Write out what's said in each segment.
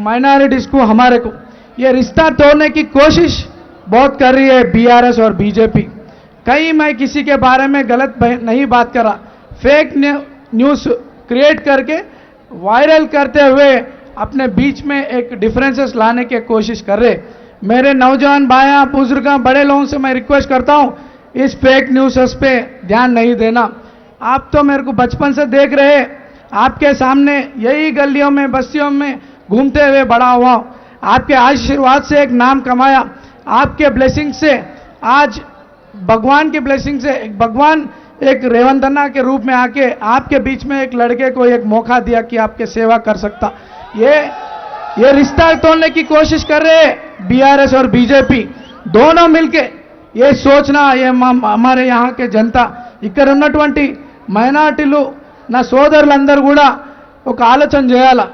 Minorities को, हमारे को ये रिश्ता तोड़ने की कोशिश बहुत कर रही है बीआरएस और बीजेपी। कहीं मैं किसी के बारे में गलत नहीं बात कर रहा, फेक न्यूज़ क्रिएट करके वायरल करते हुए अपने बीच में एक डिफरेंसेस लाने की कोशिश कर रहे। मेरे नौजवान भाइयों, बुजुर्गों, बड़े लोगों से मैं रिक्वेस्ट करता हूँ, इस फेक न्यूज़ पे ध्यान नहीं देना। आप तो मेरे को बचपन से देख रहे, आपके सामने यही गलियों में बस्तियों में घूमते हुए बड़ा हुआ, आपके आशीर्वाद से एक नाम कमाया, आपके ब्लेसिंग से आज भगवान के ब्लेसिंग से भगवान एक रेवंत अन्ना के रूप में आके आपके बीच में एक लड़के को एक मौका दिया कि आपके सेवा कर सकता। ये रिश्ता तोड़ने की कोशिश कर रहे बीआरएस और बीजेपी दोनों मिलके। ये सोचना, ये हमारे यहाँ के जनता, ఇక్కడ ఉన్నటువంటి మైనారిటీలు నా సోదరులందరూ కూడా ఒక ఆలోచన చేయాలా।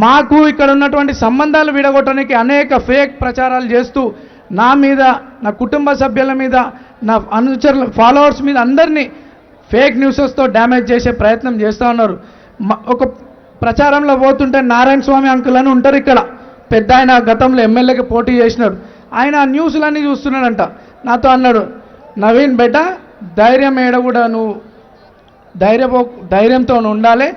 మాకు ఇక్కడ ఉన్నటువంటి సంబంధాలు విడగొట్టడానికి అనేక ఫేక్ ప్రచారాలు చేస్తూ నా మీద, నా కుటుంబ సభ్యుల మీద, నా అనుచరుల ఫాలోవర్స్ మీద అందరినీ ఫేక్ న్యూసెస్తో డ్యామేజ్ చేసే ప్రయత్నం చేస్తూ ఉన్నారు। ఒక ప్రచారంలో పోతుంటే నారాయణ స్వామి అంకుల్ అని ఉంటారు ఇక్కడ, పెద్ద ఆయన, గతంలో ఎమ్మెల్యేకి పోటీ చేసినారు, ఆయన ఆ న్యూస్లన్నీ చూస్తున్నాడంట। నాతో అన్నాడు, నవీన్ బేట ధైర్యం ఏడ కూడా నువ్వు ధైర్యంతో ఉండాలి,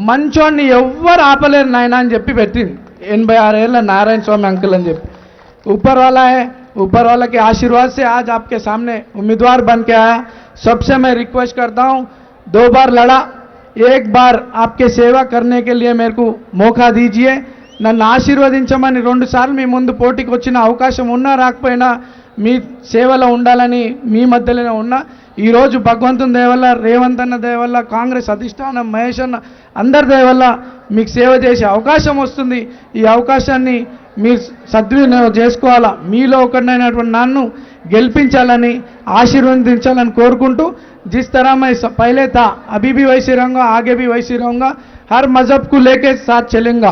మంచోడిని ఎవ్వరు ఆపలేరు నాయన అని చెప్పి పెట్టింది। 86 ఏళ్ళ నారాయణ స్వామి అంకుల్ అని చెప్పి। ऊपर वाला है, ऊपर वाला के आशीर्वाद से आज आपके सामने उम्मीदवार बन के आया। सबसे मैं रिक्वेस्ट करता हूं, 2 बार लड़ा, 1 बार आपके सेवा करने के लिए मेरे को मौका दीजिए। నన్ను ఆశీర్వదించమని 2 సార్లు మీ ముందు పోటీకి వచ్చిన అవకాశం ఉన్నా రాకపోయినా మీ సేవలో ఉండాలని మీ మధ్యలోనే ఉన్నా। ఈరోజు భగవంతుని దయ వల్ల, రేవంత్ అన్న దయ వల్ల, కాంగ్రెస్ అధిష్టానం, మహేష్ అన్న అందరి దయ వల్ల మీకు సేవ చేసే అవకాశం వస్తుంది। ఈ అవకాశాన్ని మీరు సద్వినియోగం చేసుకోవాలా। మీలో ఒకరినైనటువంటి నన్ను గెలిపించాలని, ఆశీర్వదించాలని కోరుకుంటూ, जिस तरह मैं पहले था अभी भी वैसे रहूँगा, आगे भी वैसे रहूँगा, हर मजहब को लेके साथ चलेंगा।